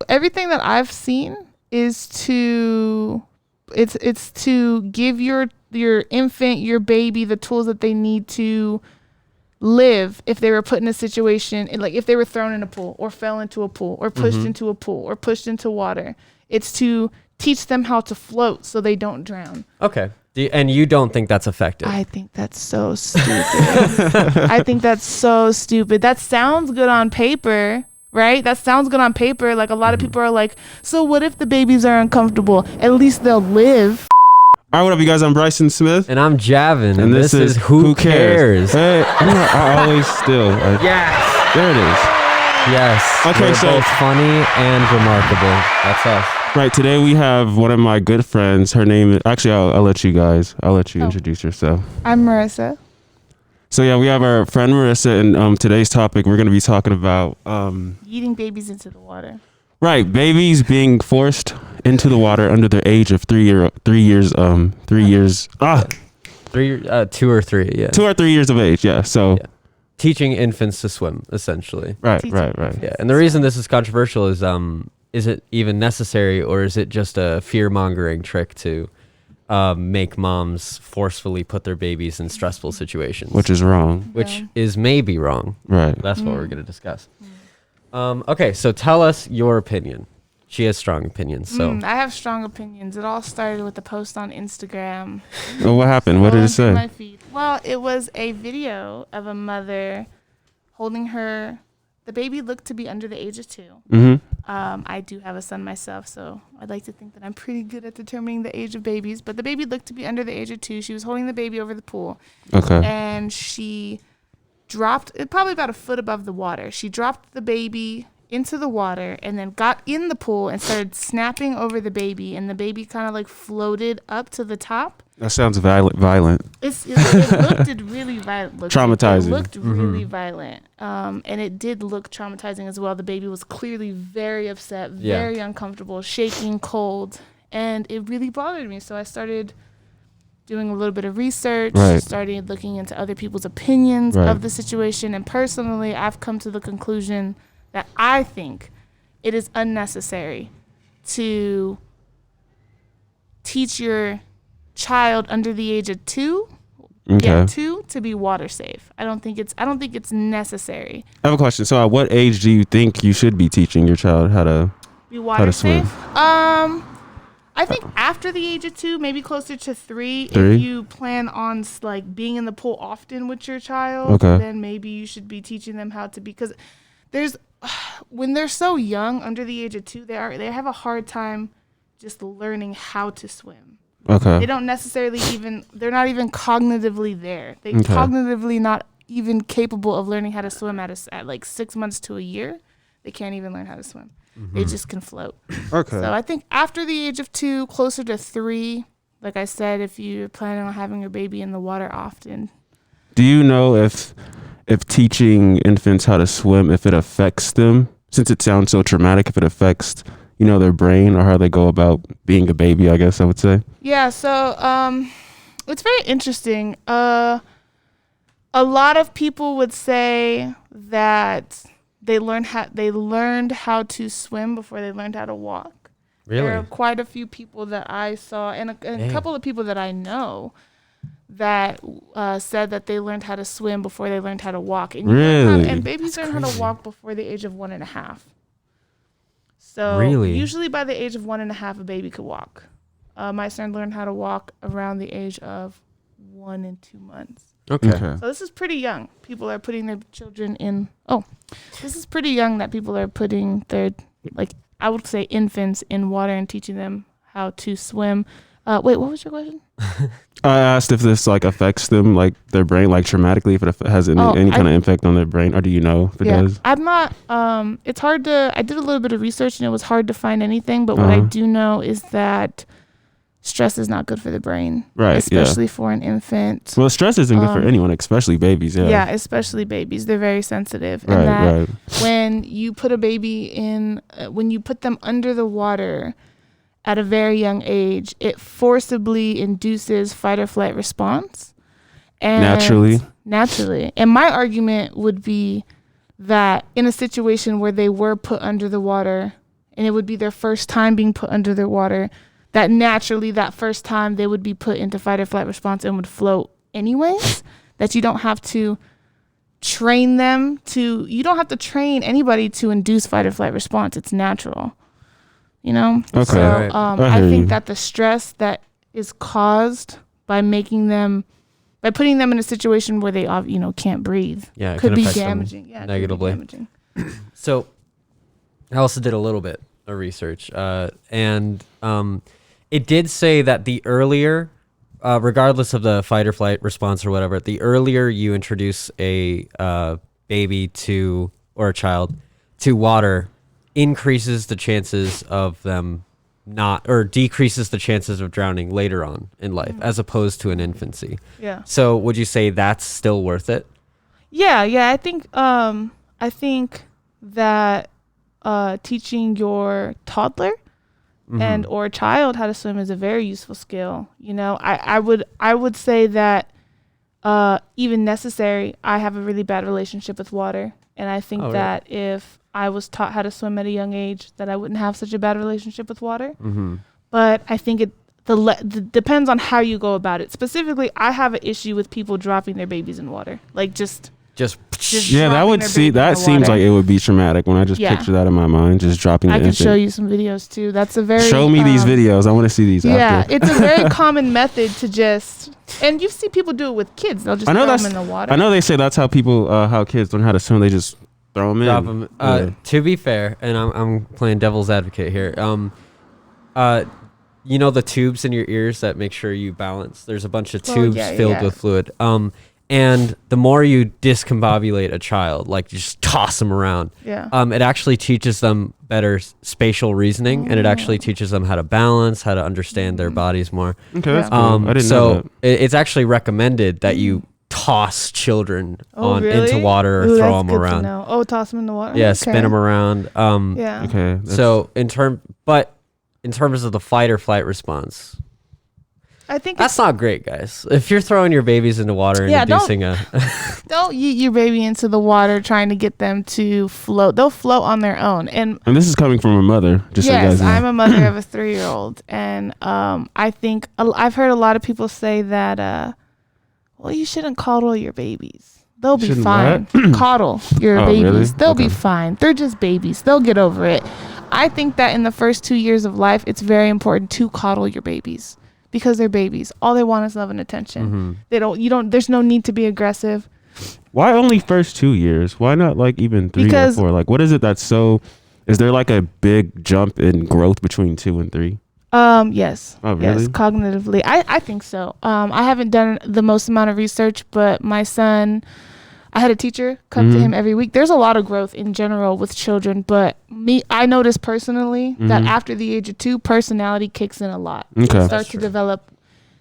everything that I've seen is to give your infant, your baby, the tools that they need to live if they were put in a situation, like if they were thrown in a pool or fell into a pool or pushed into a pool or pushed into water. It's to teach them how to float so they don't drown. Okay. And you don't think that's effective? I think that's so stupid. I think that's so stupid. That sounds good on paper, right? That sounds good on paper. Like a lot of people are like, so what if the babies are uncomfortable? At least they'll live. All right, what up, you guys? I'm Bryson Smith. And I'm Javin. And this is Who Cares? Hey, I always still. Yes. There it is. Yes. Okay, we're so both funny and remarkable. That's us. Right, today we have one of my good friends. Her name is, actually, I'll let you introduce yourself. I'm Marissa. So yeah, we have our friend Marissa, and today's topic, we're going to be talking about eating babies into the water. Right, babies being forced into the water under the age of 3 years. 2 or 3, yeah. 2 or 3 years of age, yeah. So teaching infants to swim, essentially. Right. Yeah, and the reason this is controversial is it even necessary, or is it just a fear-mongering trick to make moms forcefully put their babies in stressful situations? Which is wrong. Which is maybe wrong. Right. That's what we're going to discuss. Okay, so tell us your opinion. She has strong opinions, so. I have strong opinions. It all started with a post on Instagram. Well, what happened? What did it say? My feed. Well, it was a video of a mother holding the baby looked to be under the age of 2. Mm-hmm. I do have a son myself, so I'd like to think that I'm pretty good at determining the age of babies. But the baby looked to be under the age of 2. She was holding the baby over the pool. Okay. And she dropped it probably about a foot above the water. She dropped the baby into the water and then got in the pool and started snapping over the baby. And the baby kind of like floated up to the top. That sounds violent. It looked really violent. Traumatizing. It looked really violent. And it did look traumatizing as well. The baby was clearly very upset, very uncomfortable, shaking, cold. And it really bothered me. So I started doing a little bit of research, started looking into other people's opinions of the situation. And personally, I've come to the conclusion that I think it is unnecessary to teach your child under the age of 2 to be water safe. I don't think it's necessary. I have a question. So at what age do you think you should be teaching your child how to be water swim? safe? I think after the age of 2, maybe closer to 3, if you plan on like being in the pool often with your child, then maybe you should be teaching them how to be, because when they're so young, under the age of 2, they have a hard time just learning how to swim. Okay. They don't necessarily they're not even cognitively there. They're cognitively not even capable of learning how to swim at like 6 months to a year. They can't even learn how to swim. Mm-hmm. They just can float. Okay. So I think after the age of 2, closer to 3, like I said, if you're planning on having your baby in the water often. Do you know if teaching infants how to swim, if it affects them, since it sounds so traumatic, if it affects, their brain or how they go about being a baby, I guess I would say? Yeah, so it's very interesting. A lot of people would say that they learned how to swim before they learned how to walk. Really? There are quite a few people that I saw, and a couple of people that I know that said that they learned how to swim before they learned how to walk. And really? And babies learn how to walk before the age of 1.5. So usually by the age of 1.5, a baby could walk. My son learned how to walk around the age of 1 and 2 months. Okay. So this is pretty young. People are putting their children in. This is pretty young that people are putting their, I would say, infants in water and teaching them how to swim. Wait, what was your question? I asked if this affects them, their brain, traumatically, if it has any kind of impact on their brain, or do you know if it does? I'm not. It's hard to. I did a little bit of research and it was hard to find anything. But what I do know is that stress is not good for the brain, right? Especially for an infant. Well, stress isn't good for anyone, especially babies. Yeah. Yeah, especially babies. They're very sensitive, and that when you put a baby in, when you put them under the water at a very young age, it forcibly induces fight or flight response. And naturally. And my argument would be that in a situation where they were put under the water and it would be their first time being put under the water, that naturally that first time they would be put into fight or flight response and would float anyways, that you don't have to train them to, you don't have to train anybody to induce fight or flight response. It's natural, you know? Okay. So I hear think you. that the stress that is caused by making them, by putting them in a situation where they, you know, can't breathe, Yeah, it could can be affect them damaging. Yeah, it could be negatively. damaging. So I also did a little bit of research, and it did say that the earlier, regardless of the fight or flight response or whatever, the earlier you introduce a baby to, or a child to water, increases the chances of them not, or decreases the chances of drowning later on in life, as opposed to an infancy. Yeah. So would you say that's still worth it? Yeah. I think that teaching your toddler and or child how to swim is a very useful skill. You know, I would say that even necessary. I have a really bad relationship with water, and I think that if I was taught how to swim at a young age, that I wouldn't have such a bad relationship with water. But I think it depends on how you go about it. Specifically, I have an issue with people dropping their babies in water, like just yeah, that would seems like it would be traumatic when I just picture that in my mind, just dropping the I can infant. show you some videos too. That's a very show me these videos. I want to see these. Yeah, after. it's a very common method to just, and you see people do it with kids. They'll just throw them in the water. I know they say that's how people, how kids learn how to swim. They just throw them in. Drop 'em. To be fair, and I'm playing devil's advocate here. You know the tubes in your ears that make sure you balance. There's a bunch of tubes filled with fluid. And the more you discombobulate a child, like you just toss them around, it actually teaches them better spatial reasoning, and it actually teaches them how to balance, how to understand their bodies more. Okay, that's cool. I didn't know that. It's actually recommended that you toss children into water or throw them around. Oh, toss them in the water. Yeah, spin them around. Okay. So in terms of the fight or flight response, I think that's not great, guys. If you're throwing your babies into water and inducing don't yeet your baby into the water trying to get them to float. They'll float on their own. And this is coming from a mother. Just so you guys know. I'm a mother of a 3-year-old, and I think I've heard a lot of people say that well, you shouldn't coddle your babies. They'll be fine. Coddle your babies. Really? They'll be fine. They're just babies. They'll get over it. I think that in the first 2 years of life, it's very important to coddle your babies. Because they're babies. All they want is love and attention. There's no need to be aggressive. Why only first 2 years? Why not like even 3 or 4? Like, what is it that's so, is there like a big jump in growth between 2 and 3? Yes. Oh, really? Yes, cognitively. I think so. I haven't done the most amount of research, but my son, I had a teacher come to him every week. There's a lot of growth in general with children, but I noticed personally that after the age of 2, personality kicks in a lot. Okay. They start to develop.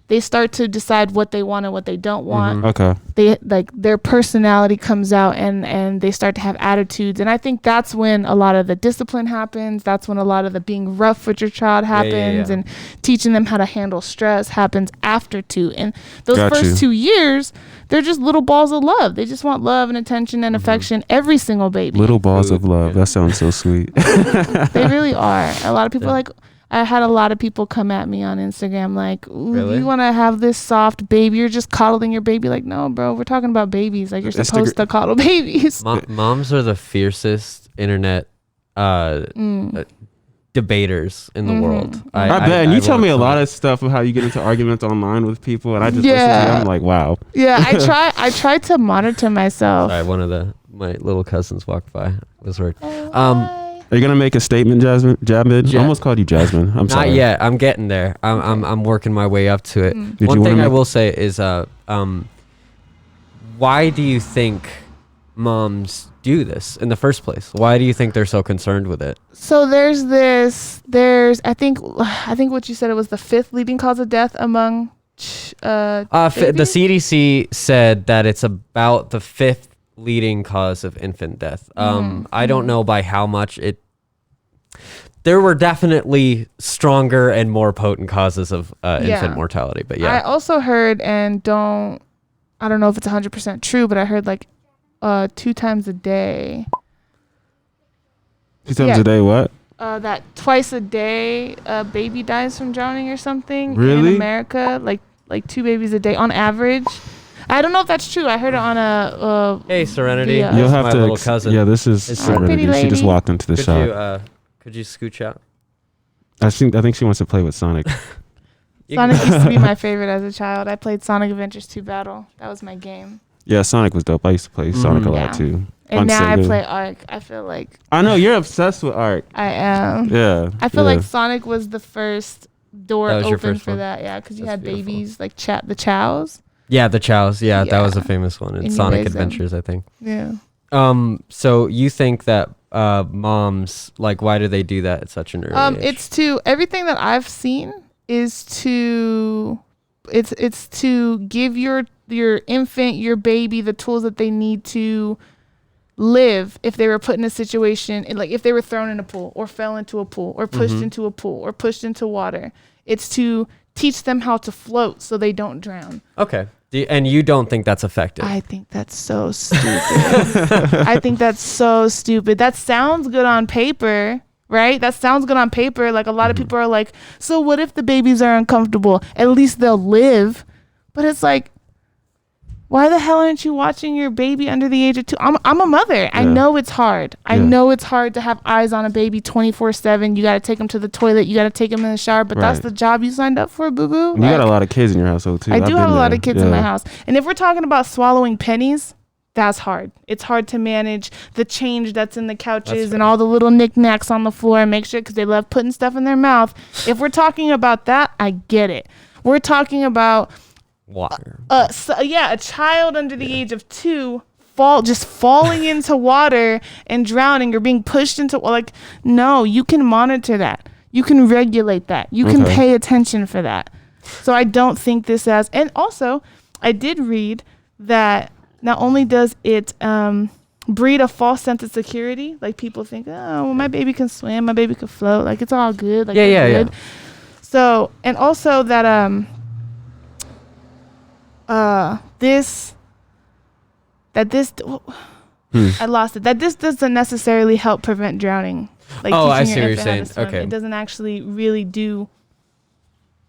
They start to decide what they want and what they don't want. Okay. They their personality comes out and they start to have attitudes. And I think that's when a lot of the discipline happens. That's when a lot of the being rough with your child happens, and teaching them how to handle stress happens after 2. And those first 2 years, they're just little balls of love. They just want love and attention and affection. Every single baby. Little balls of love. That sounds so sweet. They really are. A lot of people I had a lot of people come at me on Instagram like, really? You want to have this soft baby? You're just coddling your baby. Like, no, bro, we're talking about babies. Like, you're supposed to coddle babies. Moms are the fiercest internet debaters in the world. I bet. And you tell me a lot of stuff of how you get into arguments online with people, and I just listen to you. I'm like, wow. Yeah, I try to monitor myself. Sorry, one of my little cousins walked by. It was weird. Are you gonna make a statement, Jasmine? I almost called you Jasmine. I'm sorry. Not yet. I'm getting there. I'm working my way up to it. One thing I will say is, why do you think moms do this in the first place? Why do you think they're so concerned with it? So there's I think what you said, it was the 5th leading cause of death among the CDC said that it's about the 5th leading cause of infant death. I don't know by how much there were definitely stronger and more potent causes of infant mortality, but I also heard, and I don't know if it's 100% true, but I heard like 2 times a day. 2 times a day, what? that twice a day a baby dies from drowning or something Really? in America, like 2 babies a day on average. I don't know if that's true. I heard it on a Hey, Serenity. via- You'll have my to. little cousin. Yeah, this is It's Serenity. pretty She just lady. walked into the shop. Could you scooch out? I think she wants to play with Sonic. Sonic used to be my favorite as a child. I played Sonic Adventures 2 Battle. That was my game. Yeah, Sonic was dope. I used to play Sonic a lot Yeah. too. And On now I Sega. play Ark. I feel like I know you're obsessed with Ark. I am. Yeah. I feel yeah. like Sonic was the first door That was your open first for one? that. Yeah, because you That's had beautiful. babies like the chows. Yeah, the chows. Yeah, that was a Yeah. famous one. And It's you Sonic raise them. Adventures, I think. Yeah. So you think that moms, like, why do they do that at such an early age? It's to everything that I've seen is to it's to give your infant, your baby, the tools that they need to live if they were put in a situation, like if they were thrown in a pool or fell into a pool or pushed into a pool or pushed into water. It's to teach them how to float so they don't drown. Okay. And you don't think that's effective? I think that's so stupid. I think that's so stupid. That sounds good on paper, right? That sounds good on paper. Like a lot of people are like, so what if the babies are uncomfortable? At least they'll live. But it's like, why the hell aren't you watching your baby under the age of 2? I'm a mother. I know it's hard. I know it's hard to have eyes on a baby 24/7. You got to take them to the toilet. You got to take them in the shower. But that's the job you signed up for, boo-boo. You got a lot of kids in your household too. I I've do been have a lot there. of kids in my house. And if we're talking about swallowing pennies, that's hard. It's hard to manage the change that's in the couches and all the little knickknacks on the floor and make sure, because they love putting stuff in their mouth. If we're talking about that, I get it. We're talking about Water. a child under the age of 2 falling into water and drowning or being pushed into, like, no, you can monitor that. You can regulate that. You can pay attention for that. So I don't think this as, and also I did read that not only does it breed a false sense of security, like people think, oh, well, my baby can swim, my baby can float, like it's all good, like Yeah. good. So, and also that I lost it. That this doesn't necessarily help prevent drowning. Like Oh, I teaching see your what you're infant how to saying. swim. Okay. It doesn't actually really do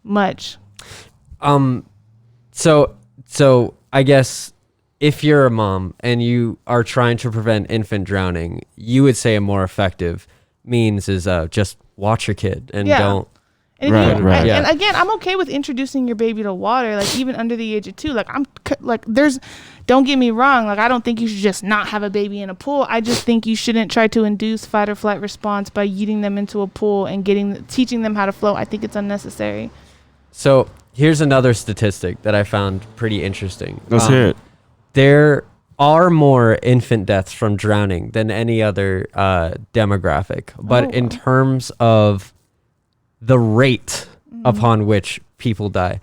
much. So I guess if you're a mom and you are trying to prevent infant drowning, you would say a more effective means is just watch your kid and don't. And Right, again, right. And again, I'm okay with introducing your baby to water, like even under the age of 2. Like don't get me wrong. Like I don't think you should just not have a baby in a pool. I just think you shouldn't try to induce fight or flight response by yeeting them into a pool and teaching them how to float. I think it's unnecessary. So here's another statistic that I found pretty interesting. Let's hear it. There are more infant deaths from drowning than any other demographic. But in terms of the rate upon which people die,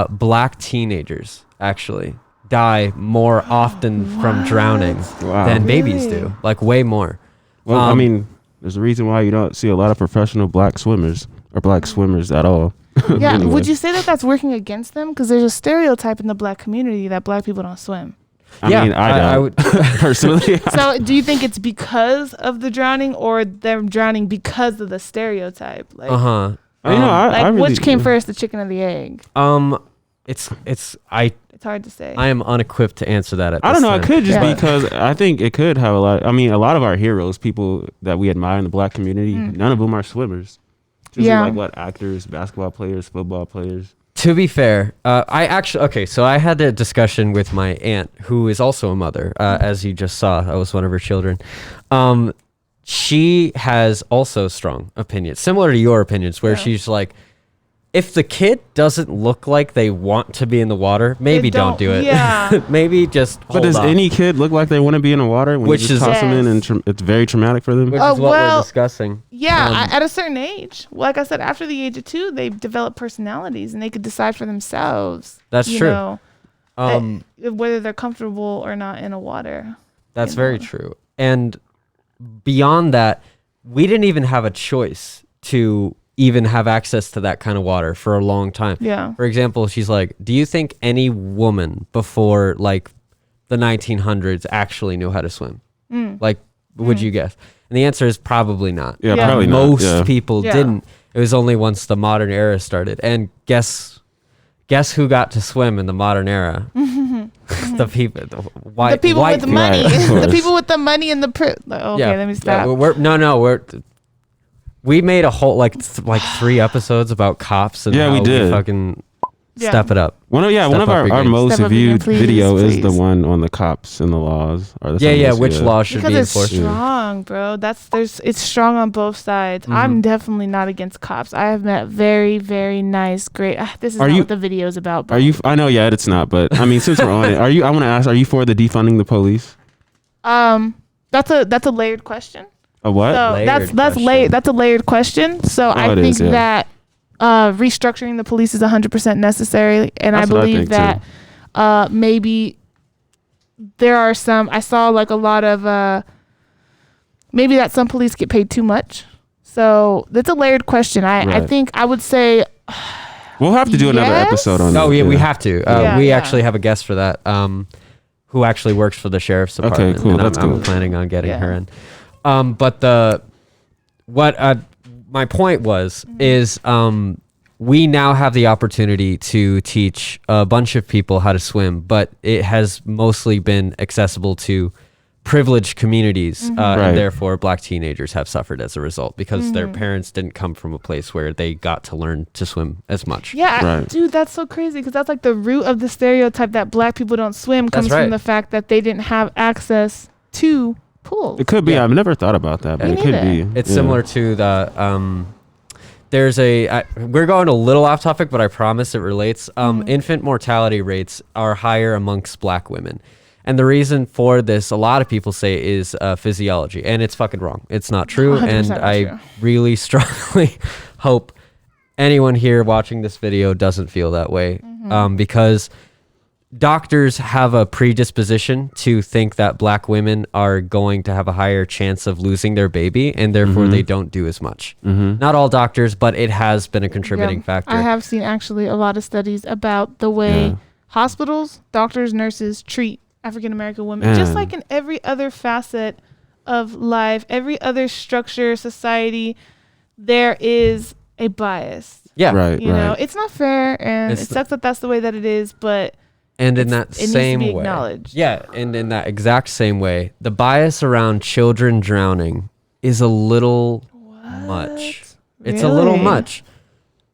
black teenagers actually die more often from drowning than babies do. Like way more. Well, I mean, there's a reason why you don't see a lot of professional black swimmers or black swimmers at all. Yeah. Anyway. Would you say that that's working against them? Because there's a stereotype in the black community that black people don't swim. I mean, I would. personally. So do you think it's because of the drowning or them drowning because of the stereotype? Like, I like really, which came first, the chicken or the egg? It's hard to say. I am unequipped to answer that. I don't know. It could just Yeah. because I think it could have a lot. I mean, a lot of our heroes, people that we admire in the black community, none of them are swimmers. Just like what, actors, basketball players, football players. To be fair, so I had a discussion with my aunt, who is also a mother. As you just saw, I was one of her children. She has also strong opinions, similar to your opinions, where she's like, if the kid doesn't look like they want to be in the water, maybe don't do it. Yeah. Maybe just But does any kid look like they want to be in the water when Which you just is- toss them in and it's very traumatic for them? Which is what well, we're discussing. Yeah, at a certain age, like I said, after the age of 2, they develop personalities and they could decide for themselves. That's you true. know, whether they're comfortable or not in a water. That's you very know. true. And beyond that, we didn't even have a choice to even have access to that kind of water for a long time. Yeah. For example, she's like, do you think any woman before like the 1900s actually knew how to swim? Like would you guess? And the answer is probably not. Yeah, probably not. Most people Yeah. didn't. It was only once the modern era started. And guess who got to swim in the modern era? The people, The people white with money. Right, of The course. people with the money and the okay, let me stop. We made a whole like 3 episodes about cops and Yeah, we how did. fucking Yeah. step it up. One of Step our, up your our game. most Step up your viewed game, please, video is the please. one on the cops and the laws. Or the Yeah, something which law should Because be it's enforced? strong, bro. It's strong on both sides. I'm definitely not against cops. I have met very, very nice, great. This is not what the video is about. But Are you? I know, yeah, it's not. But I mean, since we're on it, are you? I want to ask: are you for the defunding the police? That's a layered question. A what? So Layered that's question. That's a layered question. So I it think is, yeah. that restructuring the police is 100% necessary, and That's I what I believe think, that maybe there are some. I saw like a lot of maybe that some police get paid too much. So that's a layered question. I Right. think I would say We'll have to do another Yes? episode on that. Oh yeah, we have to. Yeah, we yeah. actually have a guest for that. Who actually works for the sheriff's department. cool, And that's I'm cool. planning on getting Yeah. her in. But my point was is we now have the opportunity to teach a bunch of people how to swim, but it has mostly been accessible to privileged communities, Right. and therefore black teenagers have suffered as a result because their parents didn't come from a place where they got to learn to swim as much. yeah, Right. dude, that's so crazy because that's like the root of the stereotype that black people don't swim comes That's right. from the fact that they didn't have access to pools. It could be. Yeah. I've never thought about that, but Me it could neither. be. It's Yeah. similar to the we're going a little off topic, but I promise it relates. Infant mortality rates are higher amongst black women. And the reason for this, a lot of people say, is physiology. And it's fucking wrong. It's not true. 100% And not I true. really strongly hope anyone here watching this video doesn't feel that way. Because doctors have a predisposition to think that black women are going to have a higher chance of losing their baby, and therefore they don't do as much. Not all doctors, but it has been a contributing factor. I have seen actually a lot of studies about the way Yeah. hospitals, doctors, nurses treat African American women, just Man. like in every other facet of life, every other structure, society, there is a bias. Yeah. Right. You know, it's not fair, and It's it sucks that that's the way that it is, but And in that it needs to same be way, acknowledged. yeah, and in that exact same way, the bias around children drowning is a little much. It's a little Really? much.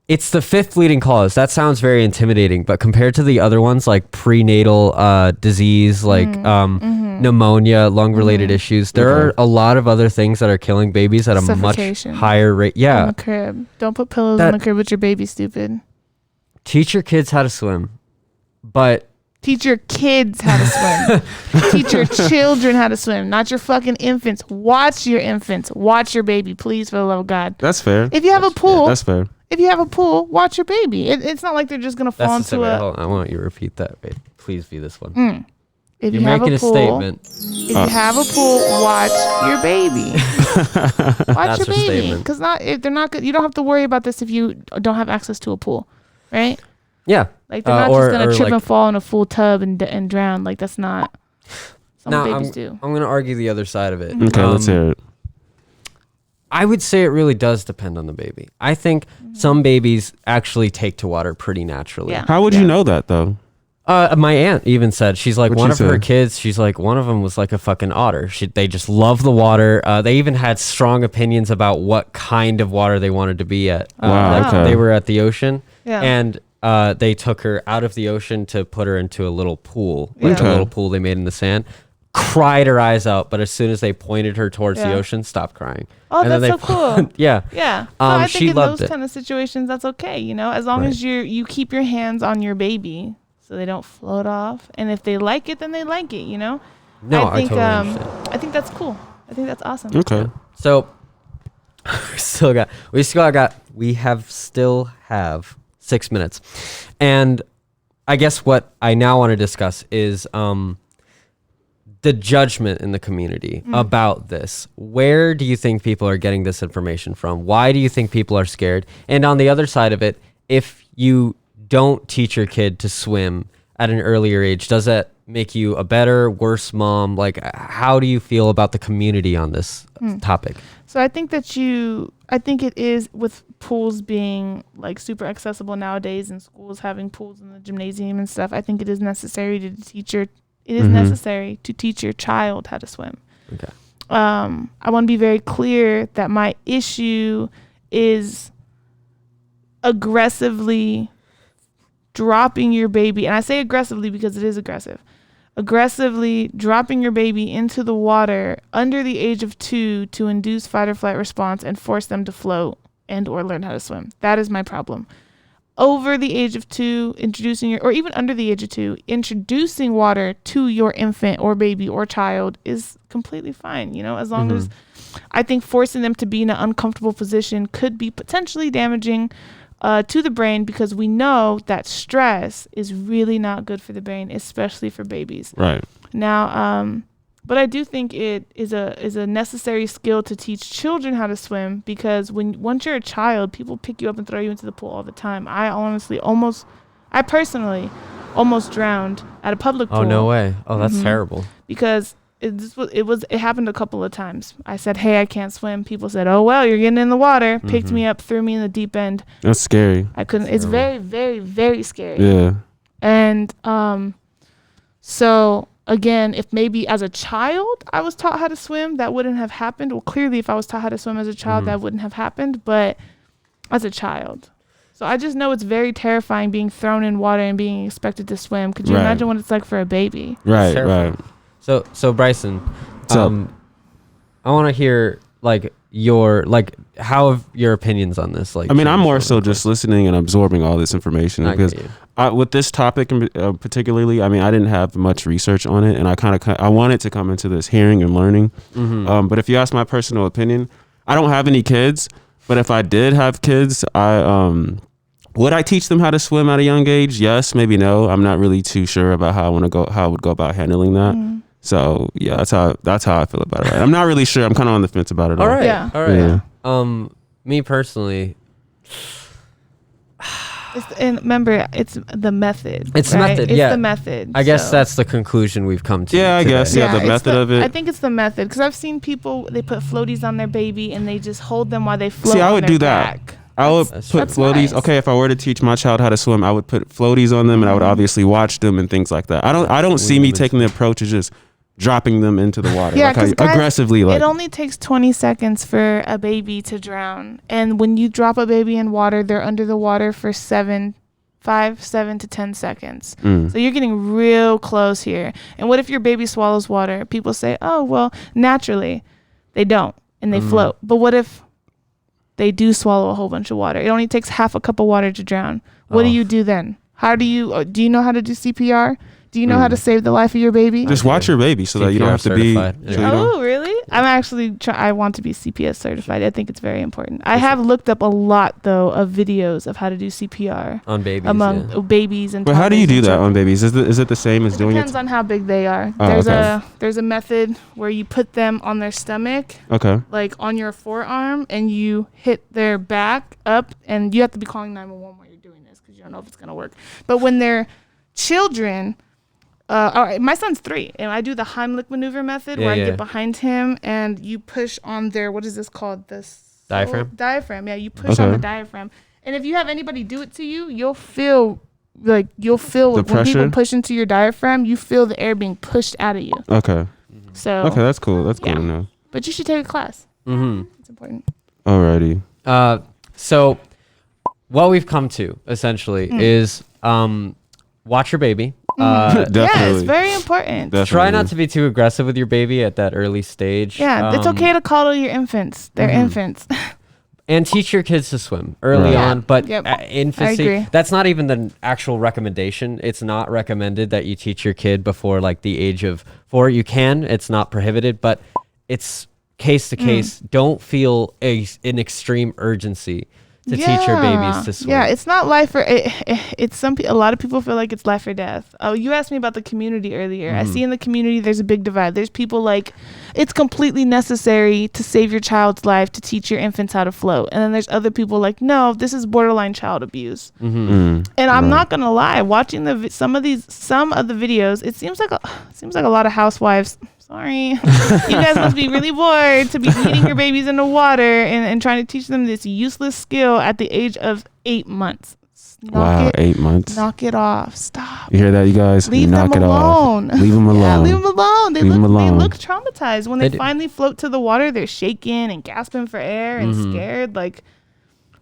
It's the 5th leading cause. That sounds very intimidating, but compared to the other ones like prenatal disease, like pneumonia, lung-related issues, there are a lot of other things that are killing babies at a much Suffocation. higher rate. In Yeah, the crib. Don't put pillows That- in the crib with your baby, stupid. teach your kids how to swim, but Teach your kids how to swim. Teach your children how to swim, not your fucking infants. Watch your infants. Watch your baby, please, for the love of God. That's fair. If you have a pool, That's fair. watch your baby. It's not like they're just gonna fall that's the into same. a. Hold on, I want you to repeat that. Wait, please be this one. If You're you have making a a pool, statement. if you have a pool, watch your baby. Watch That's your her baby, statement. because if they're not good, you don't have to worry about this if you don't have access to a pool, right? Yeah. Like they're not Or- just gonna or trip like- and fall in a full tub and drown. Like that's not. Some Now, babies I'm, do. I'm going to argue the other side of it. Okay, let's hear it. I would say it really does depend on the baby. I think some babies actually take to water pretty naturally. Yeah. How would you know that though? My aunt even said, she's like, What'd one she of her say? kids, she's like, one of them was like a fucking otter. They just love the water. They even had strong opinions about what kind of water they wanted to be at. Wow, like okay. They were at the ocean. Yeah. And they took her out of the ocean to put her into a little pool, like Yeah. a little pool they made in the sand. Cried her eyes out, but as soon as they pointed her towards the Yeah. ocean, stopped crying. Oh, And then that's so cool. Yeah. Yeah. So Um, I she think in loved those it. kind of situations, that's okay. You know, as long Right. as you keep your hands on your baby so they don't float off, and if they like it, then they like it. You know. No, I think totally understand. I think that's cool. I think that's awesome. Okay. So we still have 6 minutes. And I guess what I now want to discuss is the judgment in the community about this. Where do you think people are getting this information from? Why do you think people are scared? And on the other side of it, if you don't teach your kid to swim at an earlier age, does that make you a better, worse mom? Like, how do you feel about the community on this topic? So I think it is, with pools being like super accessible nowadays and schools having pools in the gymnasium and stuff, I think it is necessary to teach your child how to swim. Okay. I want to be very clear that my issue is aggressively dropping your baby, and I say aggressively because it is aggressively dropping your baby into the water under the age of 2 to induce fight or flight response and force them to float and or learn how to swim. That is my problem. Over the age of 2, or even under the age of 2, introducing water to your infant or baby or child is completely fine, as long as, I think forcing them to be in an uncomfortable position could be potentially damaging to the brain, because we know that stress is really not good for the brain, especially for babies. Right. Now, but I do think it is a necessary skill to teach children how to swim, because once you're a child, people pick you up and throw you into the pool all the time. I personally almost drowned at a public pool. Oh, no way. Oh, that's terrible. Because it happened a couple of times. I said, hey, I can't swim. People said, oh, well, you're getting in the water. Picked me up, threw me in the deep end. That's scary. I couldn't. It's very, very, very scary. Yeah. And so again, if maybe as a child I was taught how to swim, that wouldn't have happened. Well, clearly if I was taught how to swim as a child, that wouldn't have happened. But as a child. So I just know it's very terrifying being thrown in water and being expected to swim. Could you imagine what it's like for a baby? Right. So Breeesin, I want to hear how have your opinions on this? Like, I'm more so just listening and absorbing all this information, because with this topic particularly, I didn't have much research on it, and I wanted to come into this hearing and learning. But if you ask my personal opinion, I don't have any kids, but if I did have kids, would I teach them how to swim at a young age? Yes, maybe no. I'm not really too sure about how I would go about handling that. So yeah, that's how I feel about it. Right? I'm not really sure. I'm kind of on the fence about it. All right. Yeah. All right. Yeah. Me personally, remember, it's the method. It's method. It's the method. I guess that's the conclusion we've come to. Yeah, I guess. Yeah, the method of it. I think it's the method, because I've seen people, they put floaties on their baby and they just hold them while they float. See, I would do that. Back. I would put floaties. Nice. Okay, if I were to teach my child how to swim, I would put floaties on them, and I would obviously watch them and things like that. I don't see me taking the approach of just dropping them into the water, aggressively. It only takes 20 seconds for a baby to drown, and when you drop a baby in water, they're under the water for 7 to 10 seconds. So you're getting real close here. And what if your baby swallows water? People say, oh, well, naturally they don't and they float. But what if they do swallow a whole bunch of water? It only takes half a cup of water to drown. What do you do then? Do you know how to do CPR? Do you know how to save the life of your baby? Just watch your baby so that you don't have to be. Oh, really? I'm actually I want to be CPS certified. I think it's very important. I have looked up a lot, though, of videos of how to do CPR on babies, among babies and. But how do you do that on babies? Is it the same as doing it? Depends on how big they are. There's a method where you put them on their stomach. Okay. Like on your forearm, and you hit their back up, and you have to be calling 911 while you're doing this, because you don't know if it's gonna work. But when they're children. All right, my son's 3, and I do the Heimlich maneuver method, where I get behind him and you push on their, what is this called? This diaphragm. Diaphragm. Yeah, you push on the diaphragm, and if you have anybody do it to you, you'll feel the when people push into your diaphragm, you feel the air being pushed out of you. Okay. So. Okay, that's cool. That's cool to know. But you should take a class. It's important. Alrighty. So what we've come to essentially is watch your baby. Yeah, it's very important. Definitely. Try not to be too aggressive with your baby at that early stage. Yeah, it's okay to coddle your infants. They're infants. And teach your kids to swim early on. But infancy, that's not even the actual recommendation. It's not recommended that you teach your kid before like the age of 4. You can. It's not prohibited, but it's case to case. Don't feel an extreme urgency to teach your babies to swim. Yeah, it's not life or it's a lot of people feel like it's life or death. Oh, you asked me about the community earlier. I see in the community there's a big divide. There's people like it's completely necessary to save your child's life to teach your infants how to float, and then there's other people like no, this is borderline child abuse. And I'm not gonna lie, watching some of the videos, it seems like a lot of housewives. Sorry, you guys must be really bored to be leading your babies in the water and trying to teach them this useless skill at the age of 8 months. 8 months. Knock it off. Stop. You hear that, you guys? Leave them alone. Leave them alone. Yeah, leave them alone. They look traumatized when they finally float to the water. They're shaking and gasping for air and scared. Like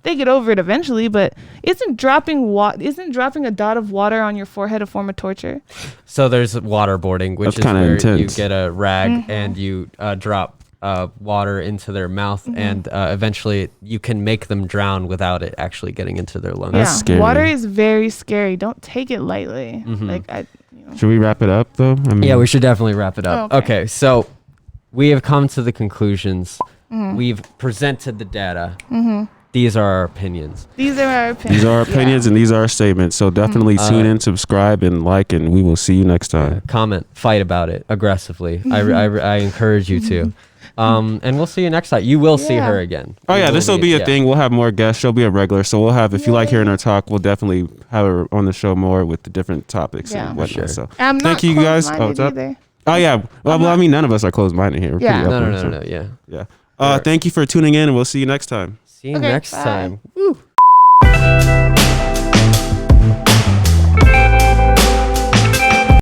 they get over it eventually, but isn't dropping a dot of water on your forehead a form of torture? So there's waterboarding, which That's is where intense. you get a rag and you drop water into their mouth, and eventually you can make them drown without it actually getting into their lungs. That's scary. Water is very scary. Don't take it lightly. Should we wrap it up though? I mean, Yeah, we should definitely wrap it up. Oh, okay. Okay, so we have come to the conclusions. We've presented the data. These are our opinions. These are our opinions and these are our statements. So definitely tune in, subscribe, and like, and we will see you next time. Comment, fight about it aggressively. I encourage you to. And we'll see you next time. You will see her again. Oh yeah, this will be a thing. We'll have more guests. She'll be a regular. So we'll have, if you like hearing her talk, we'll definitely have her on the show more with the different topics and whatnot. Sure. So I'm thank not you guys. either. Oh yeah. Well, I mean, none of us are closed-minded here. We're Yeah. pretty open, No. Yeah. Yeah. Thank you for tuning in, and we'll see you next time. See you Okay, next bye. time. Woo.